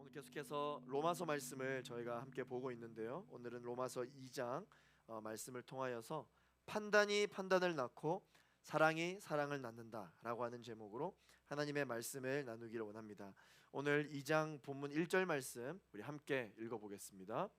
오늘 계속해서 로마서 말씀을 저희가 함께 보고 있는데요. 오늘은 로마서 2장 말씀을 통하여서 판단이 판단을 낳고 사랑이 사랑을 낳는다라고 하는 제목으로 하나님의 말씀을 나누기를 원합니다. 오늘 2장 본문 1절 말씀 우리 함께 읽어보겠습니다.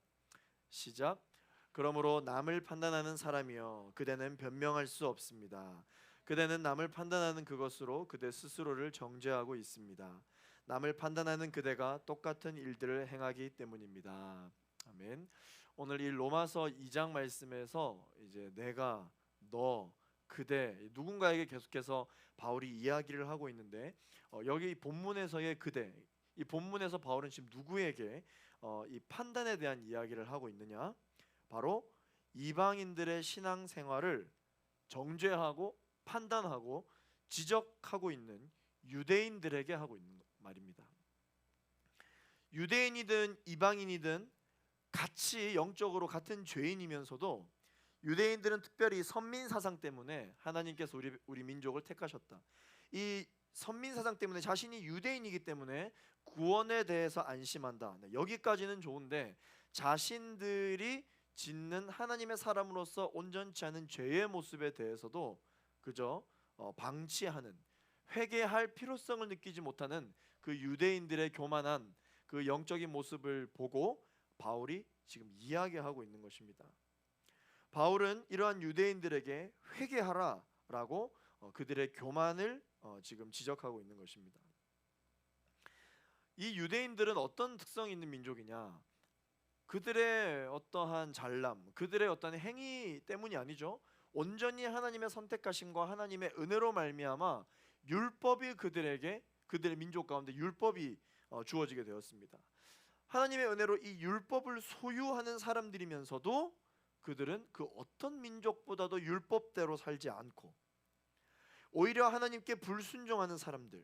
시작. 그러므로 남을 판단하는 사람이여 그대는 변명할 수 없습니다. 그대는 남을 판단하는 그것으로 그대 스스로를 정죄하고 있습니다. 남을 판단하는 그대가 똑같은 일들을 행하기 때문입니다. 아멘. 오늘 이 로마서 2장 말씀에서 이제 내가, 너, 그대 누군가에게 계속해서 바울이 이야기를 하고 있는데 여기 본문에서의 그대, 이 본문에서 바울은 지금 누구에게 이 판단에 대한 이야기를 하고 있느냐? 바로 이방인들의 신앙생활을 정죄하고 판단하고 지적하고 있는 유대인들에게 하고 있는 말입니다. 유대인이든 이방인이든 같이 영적으로 같은 죄인이면서도 유대인들은 특별히 선민 사상 때문에 하나님께서 우리 민족을 택하셨다. 이 선민 사상 때문에 자신이 유대인이기 때문에 구원에 대해서 안심한다. 여기까지는 좋은데 자신들이 짓는 하나님의 사람으로서 온전치 않은 죄의 모습에 대해서도 그저 방치하는, 회개할 필요성을 느끼지 못하는 그 유대인들의 교만한 그 영적인 모습을 보고 바울이 지금 이야기하고 있는 것입니다. 바울은 이러한 유대인들에게 회개하라라고 그들의 교만을 지금 지적하고 있는 것입니다. 이 유대인들은 어떤 특성이 있는 민족이냐? 그들의 어떠한 잘남, 그들의 어떤 행위 때문이 아니죠. 온전히 하나님의 선택하심과 하나님의 은혜로 말미암아 율법이 그들의 민족 가운데 율법이 주어지게 되었습니다. 하나님의 은혜로 이 율법을 소유하는 사람들이면서도 그들은 그 어떤 민족보다도 율법대로 살지 않고 오히려 하나님께 불순종하는 사람들,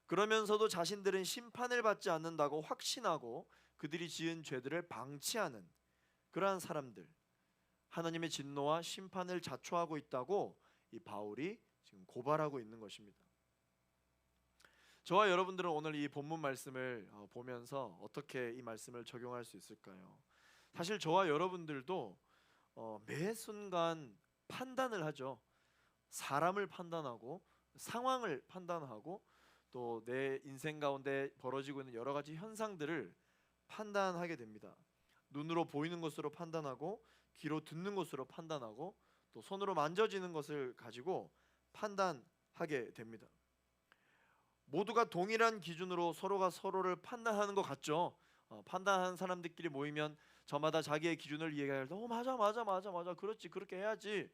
그러면서도 자신들은 심판을 받지 않는다고 확신하고 그들이 지은 죄들을 방치하는 그러한 사람들, 하나님의 진노와 심판을 자초하고 있다고 이 바울이 지금 고발하고 있는 것입니다. 저와 여러분들은 오늘 이 본문 말씀을 보면서 어떻게 이 말씀을 적용할 수 있을까요? 사실 저와 여러분들도 매 순간 판단을 하죠. 사람을 판단하고 상황을 판단하고 또 내 인생 가운데 벌어지고 있는 여러 가지 현상들을 판단하게 됩니다. 눈으로 보이는 것으로 판단하고 귀로 듣는 것으로 판단하고 또 손으로 만져지는 것을 가지고 판단하게 됩니다. 모두가 동일한 기준으로 서로가 서로를 판단하는 것 같죠. 판단하는 사람들끼리 모이면 저마다 자기의 기준을 이야기할 때 맞아 맞아 맞아 맞아 그렇지 그렇게 해야지,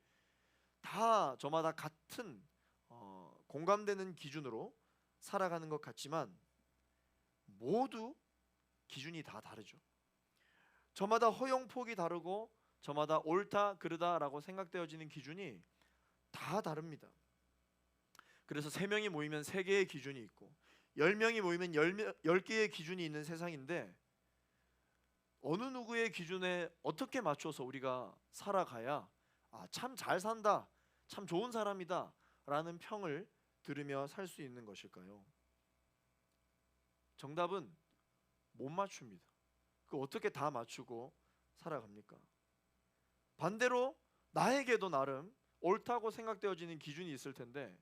다 저마다 같은 공감되는 기준으로 살아가는 것 같지만 모두 기준이 다 다르죠. 저마다 허용폭이 다르고 저마다 옳다 그르다라고 생각되어지는 기준이 다 다릅니다. 그래서 3명이 모이면 3개의 기준이 있고 10명이 모이면 10개의 기준이 있는 세상인데 어느 누구의 기준에 어떻게 맞춰서 우리가 살아가야 참 잘 산다, 참 좋은 사람이다 라는 평을 들으며 살 수 있는 것일까요? 정답은 못 맞춥니다. 그 어떻게 다 맞추고 살아갑니까? 반대로 나에게도 나름 옳다고 생각되어지는 기준이 있을 텐데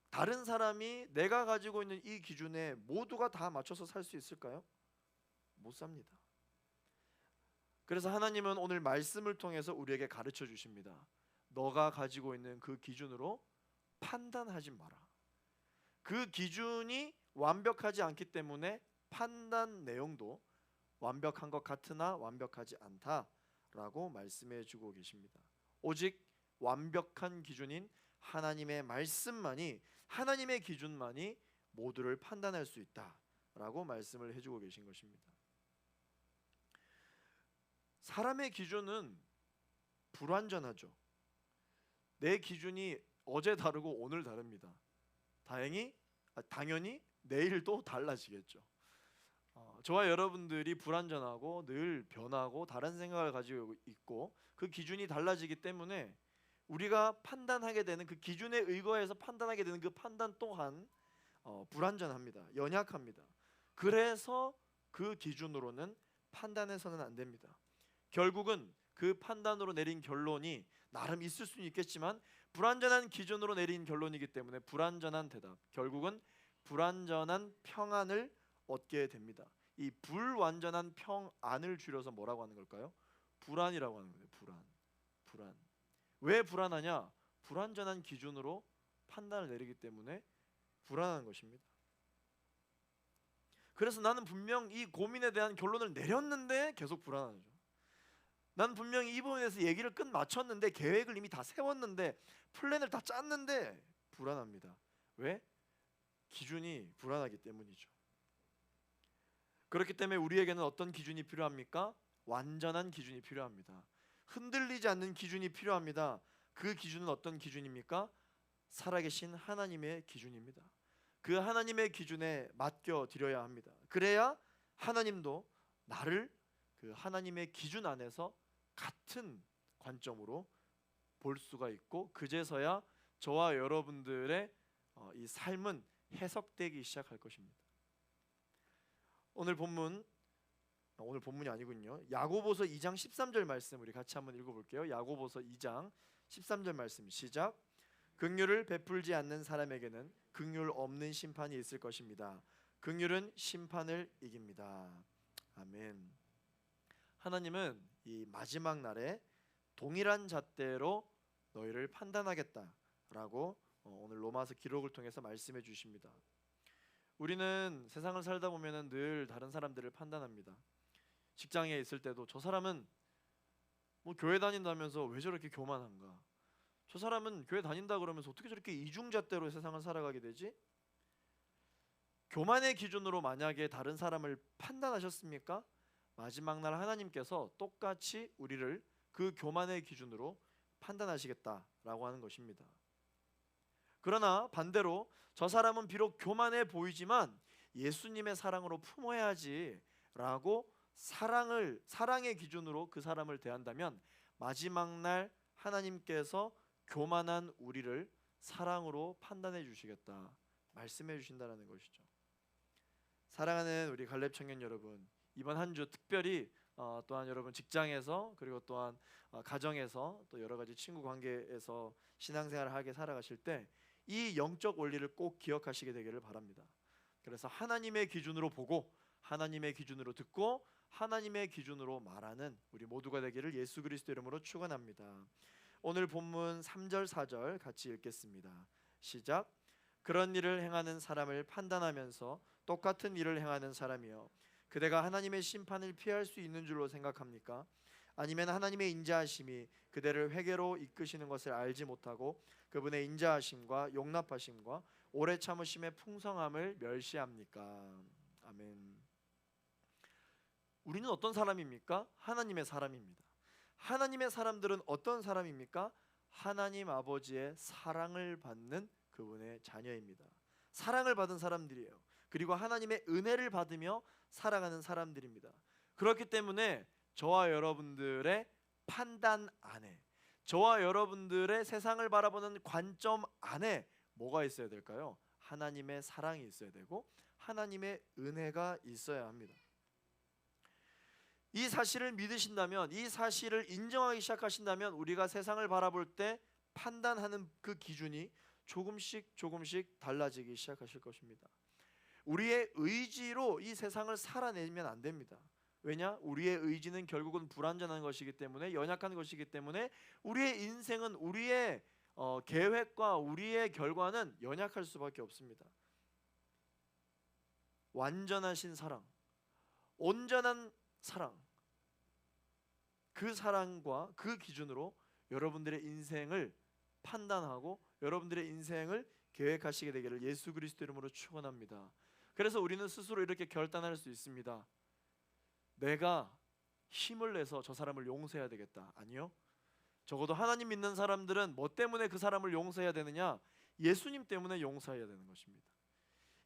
다른 사람이 내가 가지고 있는 이 기준에 모두가 다 맞춰서 살 수 있을까요? 못 삽니다. 그래서 하나님은 오늘 말씀을 통해서 우리에게 가르쳐 주십니다. 너가 가지고 있는 그 기준으로 판단하지 마라. 그 기준이 완벽하지 않기 때문에 판단 내용도 완벽한 것 같으나 완벽하지 않다라고 말씀해 주고 계십니다. 오직 완벽한 기준인 하나님의 말씀만이, 하나님의 기준만이 모두를 판단할 수 있다라고 말씀을 해주고 계신 것입니다. 사람의 기준은 불완전하죠. 내 기준이 어제 다르고 오늘 다릅니다. 당연히 내일도 달라지겠죠. 저와 여러분들이 불완전하고 늘 변하고 다른 생각을 가지고 있고 그 기준이 달라지기 때문에 우리가 판단하게 되는 그 기준에 의거해서 판단하게 되는 그 판단 또한 불완전합니다. 연약합니다. 그래서 그 기준으로는 판단해서는 안 됩니다. 결국은 그 판단으로 내린 결론이 나름 있을 수는 있겠지만 불완전한 기준으로 내린 결론이기 때문에 불완전한 대답, 결국은 불완전한 평안을 얻게 됩니다. 이 불완전한 평안을 줄여서 뭐라고 하는 걸까요? 불안이라고 하는 거예요. 불안. 왜 불안하냐? 불완전한 기준으로 판단을 내리기 때문에 불안한 것입니다. 그래서 나는 분명 이 고민에 대한 결론을 내렸는데 계속 불안하죠. 난 분명히 이 부분에 대해서 얘기를 끝 마쳤는데, 계획을 이미 다 세웠는데, 플랜을 다 짰는데 불안합니다. 왜? 기준이 불안하기 때문이죠. 그렇기 때문에 우리에게는 어떤 기준이 필요합니까? 완전한 기준이 필요합니다. 흔들리지 않는 기준이 필요합니다. 그 기준은 어떤 기준입니까? 살아계신 하나님의 기준입니다. 그 하나님의 기준에 맡겨 드려야 합니다. 그래야 하나님도 나를 그 하나님의 기준 안에서 같은 관점으로 볼 수가 있고, 그제서야 저와 여러분들의 이 삶은 해석되기 시작할 것입니다. 오늘 본문이 아니군요. 야고보서 2장 13절 말씀 우리 같이 한번 읽어볼게요. 야고보서 2장 13절 말씀 시작. 긍휼을 베풀지 않는 사람에게는 긍휼 없는 심판이 있을 것입니다. 긍휼은 심판을 이깁니다. 아멘. 하나님은 이 마지막 날에 동일한 잣대로 너희를 판단하겠다라고 오늘 로마서 기록을 통해서 말씀해 주십니다. 우리는 세상을 살다 보면은 늘 다른 사람들을 판단합니다. 직장에 있을 때도 저 사람은 뭐 교회 다닌다면서 왜 저렇게 교만한가? 저 사람은 교회 다닌다 그러면서 어떻게 저렇게 이중잣대로 세상을 살아가게 되지? 교만의 기준으로 만약에 다른 사람을 판단하셨습니까? 마지막 날 하나님께서 똑같이 우리를 그 교만의 기준으로 판단하시겠다라고 하는 것입니다. 그러나 반대로 저 사람은 비록 교만해 보이지만 예수님의 사랑으로 품어야지라고 사랑의 기준으로 그 사람을 대한다면 마지막 날 하나님께서 교만한 우리를 사랑으로 판단해 주시겠다 말씀해 주신다는 것이죠. 사랑하는 우리 갈렙 청년 여러분, 이번 한 주 특별히 또한 여러분 직장에서, 그리고 또한 가정에서, 또 여러 가지 친구 관계에서 신앙생활을 하게 살아가실 때 이 영적 원리를 꼭 기억하시게 되기를 바랍니다. 그래서 하나님의 기준으로 보고, 하나님의 기준으로 듣고, 하나님의 기준으로 말하는 우리 모두가 되기를 예수 그리스도 이름으로 축원합니다. 오늘 본문 3절 4절 같이 읽겠습니다. 시작. 그런 일을 행하는 사람을 판단하면서 똑같은 일을 행하는 사람이여, 그대가 하나님의 심판을 피할 수 있는 줄로 생각합니까? 아니면 하나님의 인자하심이 그대를 회개로 이끄시는 것을 알지 못하고 그분의 인자하심과 용납하심과 오래 참으심의 풍성함을 멸시합니까? 아멘. 우리는 어떤 사람입니까? 하나님의 사람입니다. 하나님의 사람들은 어떤 사람입니까? 하나님 아버지의 사랑을 받는 그분의 자녀입니다. 사랑을 받은 사람들이에요. 그리고 하나님의 은혜를 받으며 살아가는 사람들입니다. 그렇기 때문에 저와 여러분들의 판단 안에, 저와 여러분들의 세상을 바라보는 관점 안에 뭐가 있어야 될까요? 하나님의 사랑이 있어야 되고 하나님의 은혜가 있어야 합니다. 이 사실을 믿으신다면, 이 사실을 인정하기 시작하신다면 우리가 세상을 바라볼 때 판단하는 그 기준이 조금씩 달라지기 시작하실 것입니다. 우리의 의지로 이 세상을 살아내면 안 됩니다. 왜냐? 우리의 의지는 결국은 불완전한 것이기 때문에, 연약한 것이기 때문에 우리의 인생은, 우리의 계획과 우리의 결과는 연약할 수밖에 없습니다. 완전하신 사랑, 온전한 사랑, 그 사랑과 그 기준으로 여러분들의 인생을 판단하고 여러분들의 인생을 계획하시게 되기를 예수 그리스도 이름으로 축원합니다. 그래서 우리는 스스로 이렇게 결단할 수 있습니다. 내가 힘을 내서 저 사람을 용서해야 되겠다. 아니요. 적어도 하나님 믿는 사람들은 뭐 때문에 그 사람을 용서해야 되느냐? 예수님 때문에 용서해야 되는 것입니다.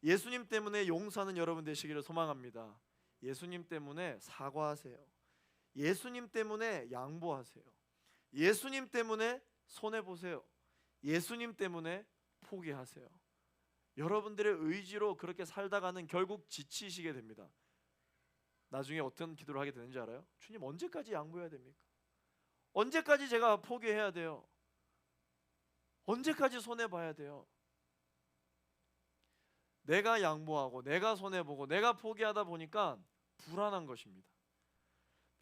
예수님 때문에 용서하는 여러분 되시기를 소망합니다. 예수님 때문에 사과하세요. 예수님 때문에 양보하세요. 예수님 때문에 손해보세요. 예수님 때문에 포기하세요. 여러분들의 의지로 그렇게 살다가는 결국 지치시게 됩니다. 나중에 어떤 기도를 하게 되는지 알아요? 주님, 언제까지 양보해야 됩니까? 언제까지 제가 포기해야 돼요? 언제까지 손해봐야 돼요? 내가 양보하고 내가 손해보고 내가 포기하다 보니까 불안한 것입니다.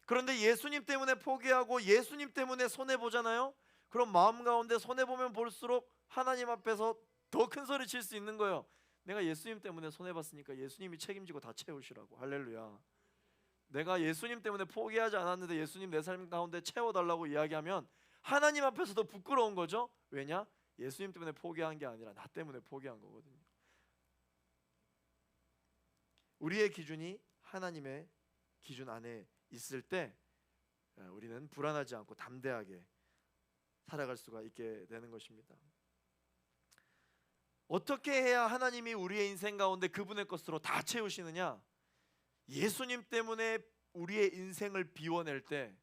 그런데 예수님 때문에 포기하고 예수님 때문에 손해보잖아요. 그럼 마음 가운데 손해보면 볼수록 하나님 앞에서 더 큰 소리 칠 수 있는 거예요. 내가 예수님 때문에 손해봤으니까 예수님이 책임지고 다 채우시라고. 할렐루야. 내가 예수님 때문에 포기하지 않았는데 예수님 내 삶 가운데 채워달라고 이야기하면 하나님 앞에서도 부끄러운 거죠. 왜냐? 예수님 때문에 포기한 게 아니라 나 때문에 포기한 거거든요. 우리의 기준이 하나님의 기준 안에 있을 때 우리는 불안하지 않고 담대하게 살아갈 수가 있게 되는 것입니다. 어떻게 해야 하나님이 우리의 인생 가운데 그분의 것으로 다 채우시느냐? 예수님 때문에 우리의 인생을 비워낼 때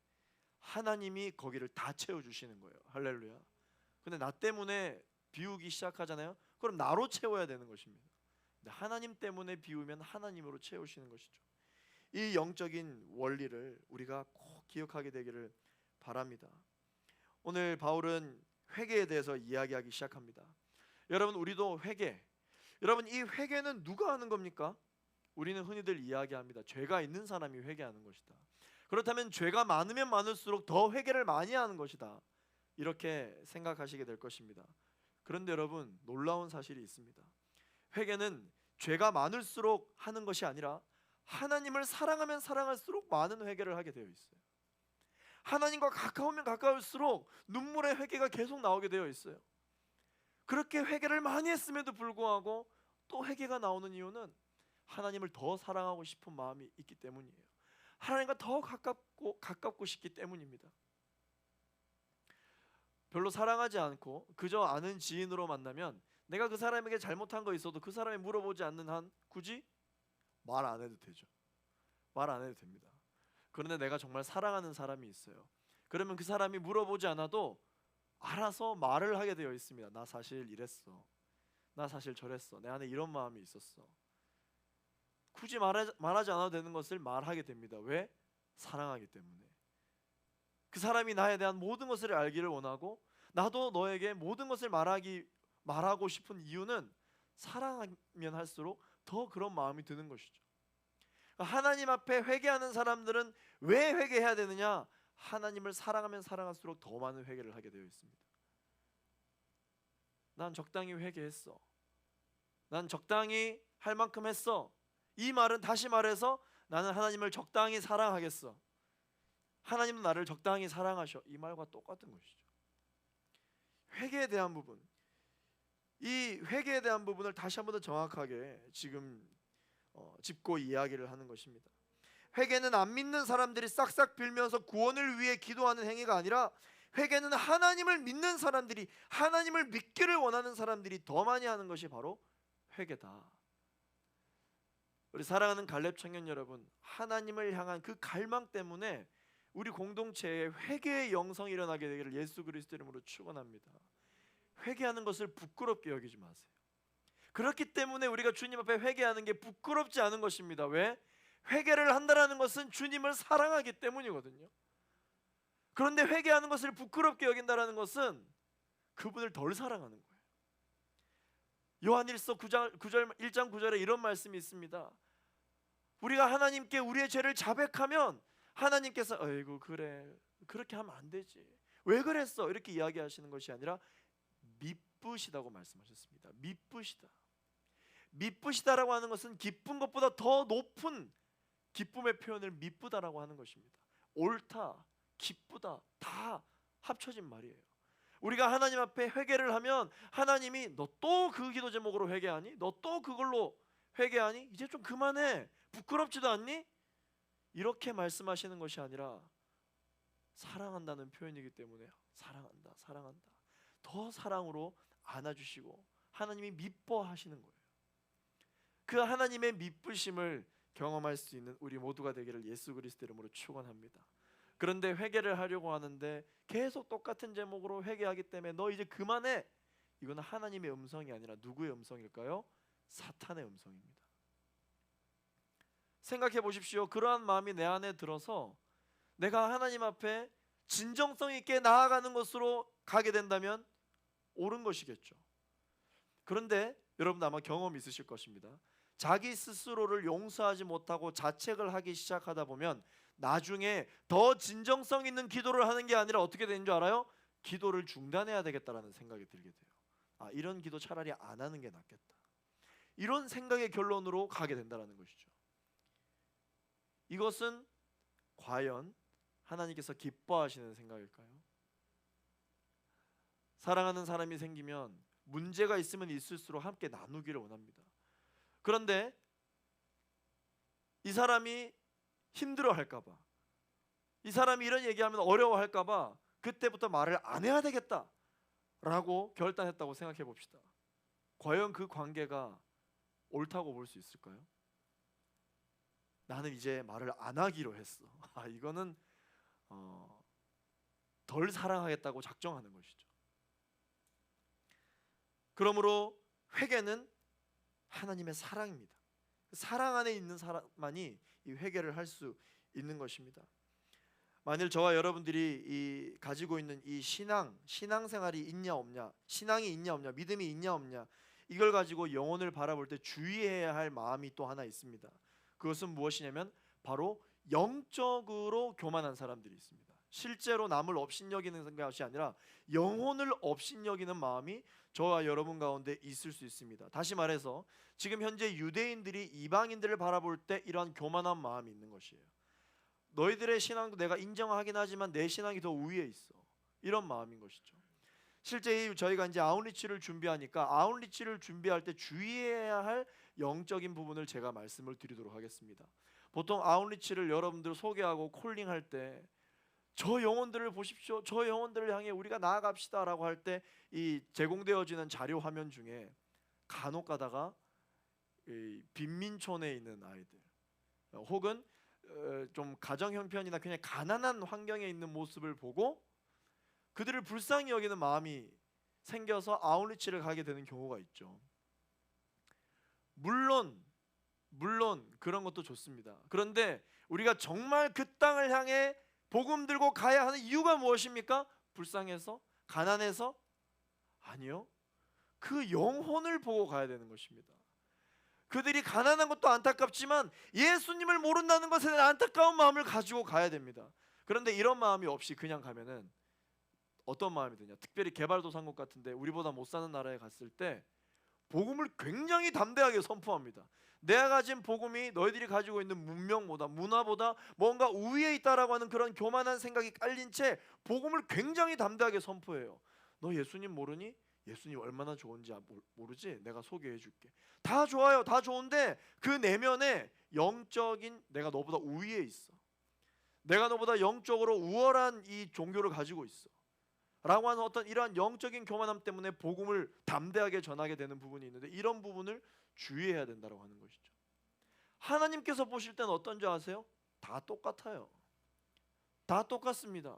하나님이 거기를 다 채워주시는 거예요. 할렐루야. 근데 나 때문에 비우기 시작하잖아요. 그럼 나로 채워야 되는 것입니다. 근데 하나님 때문에 비우면 하나님으로 채우시는 것이죠. 이 영적인 원리를 우리가 꼭 기억하게 되기를 바랍니다. 오늘 바울은 회개에 대해서 이야기하기 시작합니다. 여러분, 우리도 회개, 여러분, 이 회개는 누가 하는 겁니까? 우리는 흔히들 이야기합니다. 죄가 있는 사람이 회개하는 것이다. 그렇다면 죄가 많으면 많을수록 더 회개를 많이 하는 것이다. 이렇게 생각하시게 될 것입니다. 그런데 여러분, 놀라운 사실이 있습니다. 회개는 죄가 많을수록 하는 것이 아니라 하나님을 사랑하면 사랑할수록 많은 회개를 하게 되어 있어요. 하나님과 가까우면 가까울수록 눈물의 회개가 계속 나오게 되어 있어요. 그렇게 회개를 많이 했음에도 불구하고 또 회개가 나오는 이유는 하나님을 더 사랑하고 싶은 마음이 있기 때문이에요. 하나님과 더 가깝고 싶기 때문입니다. 별로 사랑하지 않고 그저 아는 지인으로 만나면 내가 그 사람에게 잘못한 거 있어도 그 사람이 물어보지 않는 한 굳이 말 안 해도 되죠. 말 안 해도 됩니다. 그런데 내가 정말 사랑하는 사람이 있어요. 그러면 그 사람이 물어보지 않아도 알아서 말을 하게 되어 있습니다. 나 사실 이랬어. 나 사실 저랬어. 내 안에 이런 마음이 있었어. 굳이 말하지 않아도 되는 것을 말하게 됩니다. 왜? 사랑하기 때문에. 그 사람이 나에 대한 모든 것을 알기를 원하고 나도 너에게 모든 것을 말하고 싶은 이유는 사랑하면 할수록 더 그런 마음이 드는 것이죠. 하나님 앞에 회개하는 사람들은 왜 회개해야 되느냐? 하나님을 사랑하면 사랑할수록 더 많은 회개를 하게 되어 있습니다. 난 적당히 회개했어. 난 적당히 할 만큼 했어. 이 말은 다시 말해서 나는 하나님을 적당히 사랑하겠어. 하나님은 나를 적당히 사랑하셔. 이 말과 똑같은 것이죠. 회개에 대한 부분, 이 회개에 대한 부분을 다시 한번 더 정확하게 지금 짚고 이야기를 하는 것입니다. 회개는 안 믿는 사람들이 싹싹 빌면서 구원을 위해 기도하는 행위가 아니라 회개는 하나님을 믿는 사람들이, 하나님을 믿기를 원하는 사람들이 더 많이 하는 것이 바로 회개다. 우리 사랑하는 갈렙 청년 여러분, 하나님을 향한 그 갈망 때문에 우리 공동체에 회개의 영성이 일어나게 되기를 예수 그리스도 이름으로 축원합니다. 회개하는 것을 부끄럽게 여기지 마세요. 그렇기 때문에 우리가 주님 앞에 회개하는 게 부끄럽지 않은 것입니다. 왜? 회개를 한다는 것은 주님을 사랑하기 때문이거든요. 그런데 회개하는 것을 부끄럽게 여긴다는 것은 그분을 덜 사랑하는 거예요. 요한일서 1장 9절에 이런 말씀이 있습니다. 우리가 하나님께 우리의 죄를 자백하면 하나님께서 아이고 그래 그렇게 하면 안 되지 왜 그랬어 이렇게 이야기하시는 것이 아니라 미쁘시다고 말씀하셨습니다. 미쁘시다. 미쁘시다라고 하는 것은 기쁜 것보다 더 높은 기쁨의 표현을 미쁘다라고 하는 것입니다. 옳다, 기쁘다 다 합쳐진 말이에요. 우리가 하나님 앞에 회개를 하면 하나님이 너 또 그 기도 제목으로 회개하니? 너 또 그걸로 회개하니? 이제 좀 그만해. 부끄럽지도 않니? 이렇게 말씀하시는 것이 아니라 사랑한다는 표현이기 때문에 사랑한다, 사랑한다. 더 사랑으로 안아주시고 하나님이 미뻐하시는 거예요. 그 하나님의 미쁘심을 경험할 수 있는 우리 모두가 되기를 예수 그리스도 이름으로 축원합니다. 그런데 회개를 하려고 하는데 계속 똑같은 제목으로 회개하기 때문에 너 이제 그만해. 이건 하나님의 음성이 아니라 누구의 음성일까요? 사탄의 음성입니다. 생각해 보십시오. 그러한 마음이 내 안에 들어서 내가 하나님 앞에 진정성 있게 나아가는 것으로 가게 된다면 옳은 것이겠죠. 그런데 여러분 아마 경험이 있으실 것입니다. 자기 스스로를 용서하지 못하고 자책을 하기 시작하다 보면 나중에 더 진정성 있는 기도를 하는 게 아니라 어떻게 되는 줄 알아요? 기도를 중단해야 되겠다라는 생각이 들게 돼요. 이런 기도 차라리 안 하는 게 낫겠다. 이런 생각의 결론으로 가게 된다는 것이죠. 이것은 과연 하나님께서 기뻐하시는 생각일까요? 사랑하는 사람이 생기면 문제가 있으면 있을수록 함께 나누기를 원합니다. 그런데 이 사람이 힘들어할까 봐, 이 사람이 이런 얘기하면 어려워할까 봐 그때부터 말을 안 해야 되겠다라고 결단했다고 생각해 봅시다. 과연 그 관계가 옳다고 볼 수 있을까요? 나는 이제 말을 안 하기로 했어. 이거는 덜 사랑하겠다고 작정하는 것이죠. 그러므로 회개는 하나님의 사랑입니다. 사랑 안에 있는 사람만이 이 회개를 할 수 있는 것입니다. 만일 저와 여러분들이 가지고 있는 이 신앙생활이 있냐 없냐, 신앙이 있냐 없냐, 믿음이 있냐 없냐, 이걸 가지고 영혼을 바라볼 때 주의해야 할 마음이 또 하나 있습니다. 그것은 무엇이냐면 바로 영적으로 교만한 사람들이 있습니다. 실제로 남을 업신여기는 것이 아니라 영혼을 업신여기는 마음이 저와 여러분 가운데 있을 수 있습니다. 다시 말해서 지금 현재 유대인들이 이방인들을 바라볼 때 이러한 교만한 마음이 있는 것이에요. 너희들의 신앙도 내가 인정하긴 하지만 내 신앙이 더 우위에 있어, 이런 마음인 것이죠. 실제 저희가 이제 아웃리치를 준비하니까 아웃리치를 준비할 때 주의해야 할 영적인 부분을 제가 말씀을 드리도록 하겠습니다. 보통 아웃리치를 여러분들 소개하고 콜링할 때 저 영혼들을 보십시오, 저 영혼들을 향해 우리가 나아갑시다 라고 할 때 이 제공되어지는 자료 화면 중에 간혹 가다가 이 빈민촌에 있는 아이들 혹은 좀 가정 형편이나 그냥 가난한 환경에 있는 모습을 보고 그들을 불쌍히 여기는 마음이 생겨서 아웃리치를 가게 되는 경우가 있죠. 물론 그런 것도 좋습니다. 그런데 우리가 정말 그 땅을 향해 복음 들고 가야 하는 이유가 무엇입니까? 불쌍해서? 가난해서? 아니요. 그 영혼을 보고 가야 되는 것입니다. 그들이 가난한 것도 안타깝지만 예수님을 모른다는 것에 대한 안타까운 마음을 가지고 가야 됩니다. 그런데 이런 마음이 없이 그냥 가면은 어떤 마음이 드냐? 특별히 개발도상국 같은데 우리보다 못 사는 나라에 갔을 때 복음을 굉장히 담대하게 선포합니다. 내가 가진 복음이 너희들이 가지고 있는 문명보다, 문화보다 뭔가 우위에 있다라고 하는 그런 교만한 생각이 깔린 채 복음을 굉장히 담대하게 선포해요. 너 예수님 모르니? 예수님 얼마나 좋은지 모르지? 내가 소개해 줄게. 다 좋아요, 다 좋은데 그 내면에 영적인 내가 너보다 우위에 있어, 내가 너보다 영적으로 우월한 이 종교를 가지고 있어 라고 하는 어떤 이러한 영적인 교만함 때문에 복음을 담대하게 전하게 되는 부분이 있는데, 이런 부분을 주의해야 된다고 하는 것이죠. 하나님께서 보실 때는 어떤지 아세요? 다 똑같아요. 다 똑같습니다.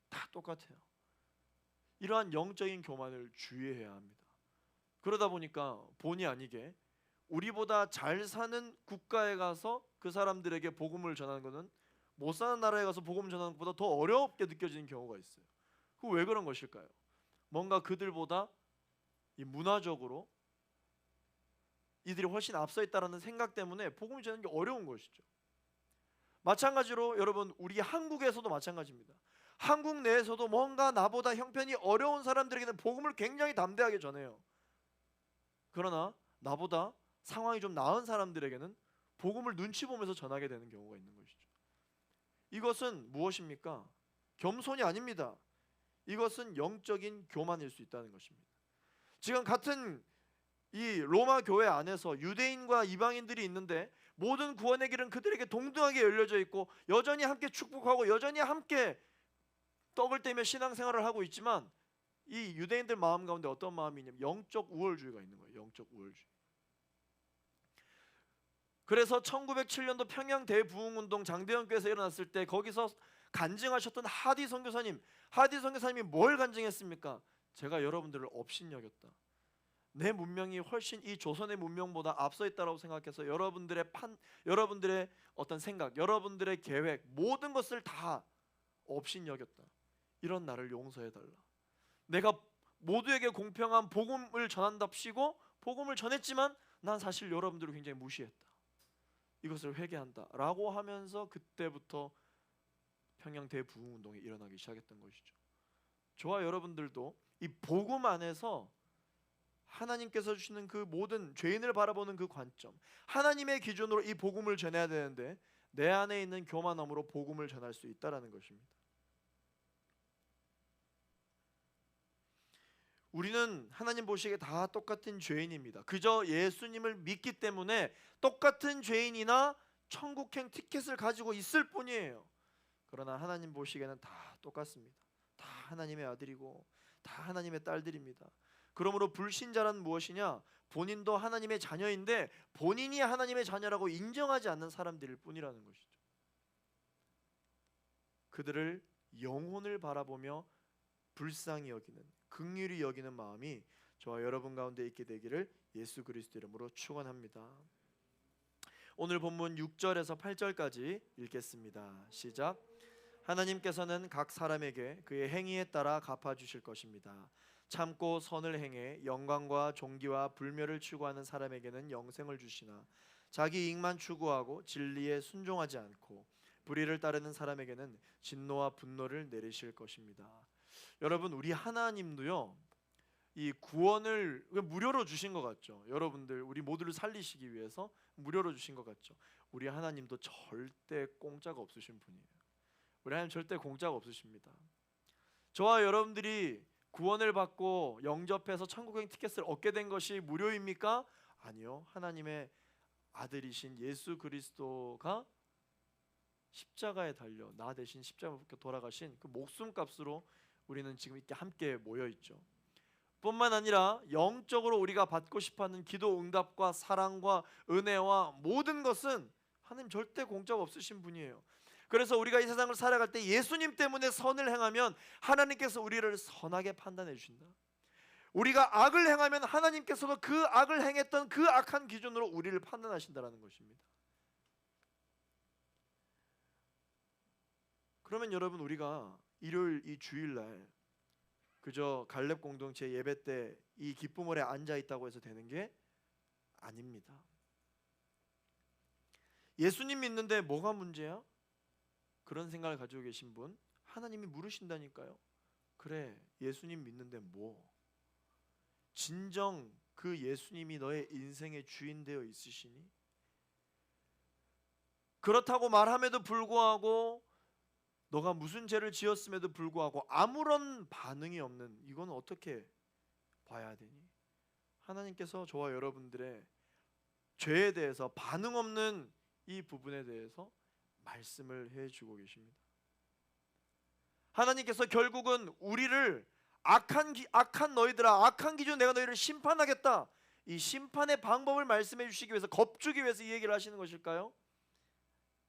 다 똑같아요. 이러한 영적인 교만을 주의해야 합니다. 그러다 보니까 본의 아니게 우리보다 잘 사는 국가에 가서 그 사람들에게 복음을 전하는 것은 못 사는 나라에 가서 복음 전하는 것보다 더 어렵게 느껴지는 경우가 있어요. 그 왜 그런 것일까요? 뭔가 그들보다 이 문화적으로 이들이 훨씬 앞서 있다라는 생각 때문에 복음을 전하는 게 어려운 것이죠. 마찬가지로 여러분 우리 한국에서도 마찬가지입니다. 한국 내에서도 뭔가 나보다 형편이 어려운 사람들에게는 복음을 굉장히 담대하게 전해요. 그러나 나보다 상황이 좀 나은 사람들에게는 복음을 눈치 보면서 전하게 되는 경우가 있는 것이죠. 이것은 무엇입니까? 겸손이 아닙니다. 이것은 영적인 교만일 수 있다는 것입니다. 지금 같은 이 로마 교회 안에서 유대인과 이방인들이 있는데 모든 구원의 길은 그들에게 동등하게 열려져 있고 여전히 함께 축복하고 여전히 함께 떡을 떼며 신앙생활을 하고 있지만 이 유대인들 마음 가운데 어떤 마음이 있냐면 영적 우월주의가 있는 거예요. 영적 우월주의. 그래서 1907년도 평양 대부흥운동 장대현교회에서 일어났을 때 거기서 간증하셨던 하디 선교사님이 뭘 간증했습니까? 제가 여러분들을 업신여겼다. 내 문명이 훨씬 이 조선의 문명보다 앞서 있다라고 생각해서 여러분들의 어떤 생각, 여러분들의 계획, 모든 것을 다 업신여겼다. 이런 나를 용서해달라. 내가 모두에게 공평한 복음을 전한답시고 복음을 전했지만 난 사실 여러분들을 굉장히 무시했다. 이것을 회개한다 라고 하면서 그때부터 평양 대부흥운동이 일어나기 시작했던 것이죠. 저와 여러분들도 이 복음 안에서 하나님께서 주시는 그 모든 죄인을 바라보는 그 관점, 하나님의 기준으로 이 복음을 전해야 되는데 내 안에 있는 교만함으로 복음을 전할 수 있다라는 것입니다. 우리는 하나님 보시기에 다 똑같은 죄인입니다. 그저 예수님을 믿기 때문에 똑같은 죄인이나 천국행 티켓을 가지고 있을 뿐이에요. 그러나 하나님 보시기에는 다 똑같습니다. 다 하나님의 아들이고 다 하나님의 딸들입니다. 그러므로 불신자란 무엇이냐? 본인도 하나님의 자녀인데 본인이 하나님의 자녀라고 인정하지 않는 사람들일 뿐이라는 것이죠. 그들을 영혼을 바라보며 불쌍히 여기는, 긍휼히 여기는 마음이 저와 여러분 가운데 있게 되기를 예수 그리스도 이름으로 축원합니다. 오늘 본문 6절에서 8절까지 읽겠습니다. 시작. 하나님께서는 각 사람에게 그의 행위에 따라 갚아주실 것입니다. 참고 선을 행해 영광과 존귀와 불멸을 추구하는 사람에게는 영생을 주시나 자기 이익만 추구하고 진리에 순종하지 않고 불의를 따르는 사람에게는 진노와 분노를 내리실 것입니다. 여러분, 우리 하나님도요 이 구원을 무료로 주신 것 같죠. 여러분들 우리 모두를 살리시기 위해서 무료로 주신 것 같죠. 우리 하나님도 절대 공짜가 없으신 분이에요. 우리 하나님 절대 공짜가 없으십니다. 저와 여러분들이 구원을 받고 영접해서 천국행 티켓을 얻게 된 것이 무료입니까? 아니요. 하나님의 아들이신 예수 그리스도가 십자가에 달려 나 대신 십자가에 돌아가신 그 목숨값으로 우리는 지금 이렇게 함께 모여 있죠. 뿐만 아니라 영적으로 우리가 받고 싶어하는 기도 응답과 사랑과 은혜와 모든 것은 하나님 절대 공짜가 없으신 분이에요. 그래서 우리가 이 세상을 살아갈 때 예수님 때문에 선을 행하면 하나님께서 우리를 선하게 판단해 주신다. 우리가 악을 행하면 하나님께서도 그 악을 행했던 그 악한 기준으로 우리를 판단하신다는 것입니다. 그러면 여러분, 우리가 일요일 이 주일날 그저 갈렙 공동체 예배 때 이 기쁨월에 앉아 있다고 해서 되는 게 아닙니다. 예수님 믿는데 뭐가 문제야? 그런 생각을 가지고 계신 분, 하나님이 물으신다니까요. 그래, 예수님 믿는데 뭐? 진정 그 예수님이 너의 인생의 주인 되어 있으시니? 그렇다고 말함에도 불구하고 너가 무슨 죄를 지었음에도 불구하고 아무런 반응이 없는, 이건 어떻게 봐야 되니? 하나님께서 저와 여러분들의 죄에 대해서 반응 없는 이 부분에 대해서 말씀을 해주고 계십니다. 하나님께서 결국은 우리를 악한 너희들아, 악한 기준 내가 너희를 심판하겠다, 이 심판의 방법을 말씀해 주시기 위해서, 겁주기 위해서 이 얘기를 하시는 것일까요?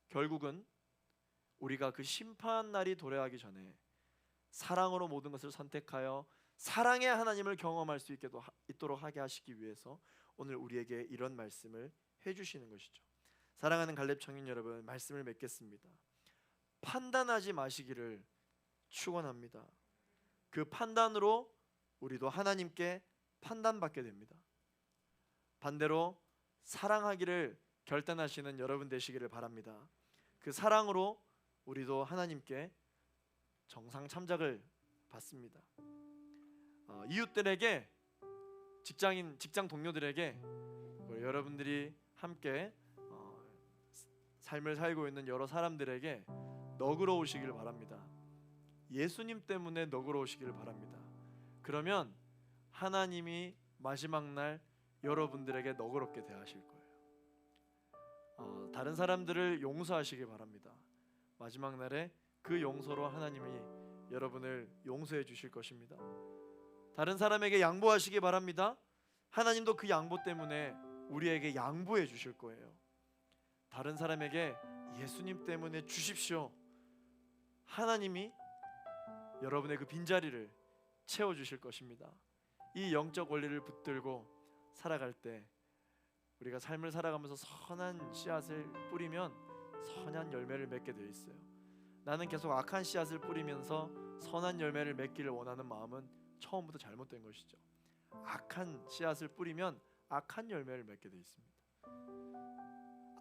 결국은 우리가 그 심판 날이 도래하기 전에 사랑으로 모든 것을 선택하여 사랑의 하나님을 경험할 수 있도록 하게 하시기 위해서 오늘 우리에게 이런 말씀을 해주시는 것이죠. 사랑하는 갈렙 청년 여러분, 말씀을 맺겠습니다. 판단하지 마시기를 축원합니다. 그 판단으로 우리도 하나님께 판단받게 됩니다. 반대로 사랑하기를 결단하시는 여러분 되시기를 바랍니다. 그 사랑으로 우리도 하나님께 정상 참작을 받습니다. 이웃들에게, 직장 동료들에게, 여러분들이 함께 삶을 살고 있는 여러 사람들에게 너그러우시길 바랍니다. 예수님 때문에 너그러우시길 바랍니다. 그러면 하나님이 마지막 날 여러분들에게 너그럽게 대하실 거예요. 다른 사람들을 용서하시길 바랍니다. 마지막 날에 그 용서로 하나님이 여러분을 용서해 주실 것입니다. 다른 사람에게 양보하시기 바랍니다. 하나님도 그 양보 때문에 우리에게 양보해 주실 거예요. 다른 사람에게 예수님 때문에 주십시오. 하나님이 여러분의 그 빈자리를 채워주실 것입니다. 이 영적 원리를 붙들고 살아갈 때 우리가 삶을 살아가면서 선한 씨앗을 뿌리면 선한 열매를 맺게 되어 있어요. 나는 계속 악한 씨앗을 뿌리면서 선한 열매를 맺기를 원하는 마음은 처음부터 잘못된 것이죠. 악한 씨앗을 뿌리면 악한 열매를 맺게 되어 있습니다.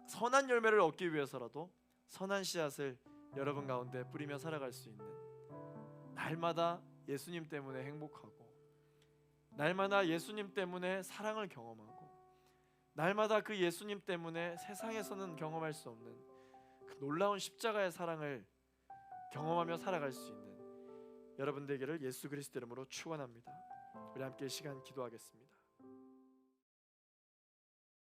선한 열매를 얻기 위해서라도 선한 씨앗을 여러분 가운데 뿌리며 살아갈 수 있는, 날마다 예수님 때문에 행복하고 날마다 예수님 때문에 사랑을 경험하고 날마다 그 예수님 때문에 세상에서는 경험할 수 없는 그 놀라운 십자가의 사랑을 경험하며 살아갈 수 있는 여러분 되기를 예수 그리스도 이름으로 축원합니다. 우리 함께 시간 기도하겠습니다.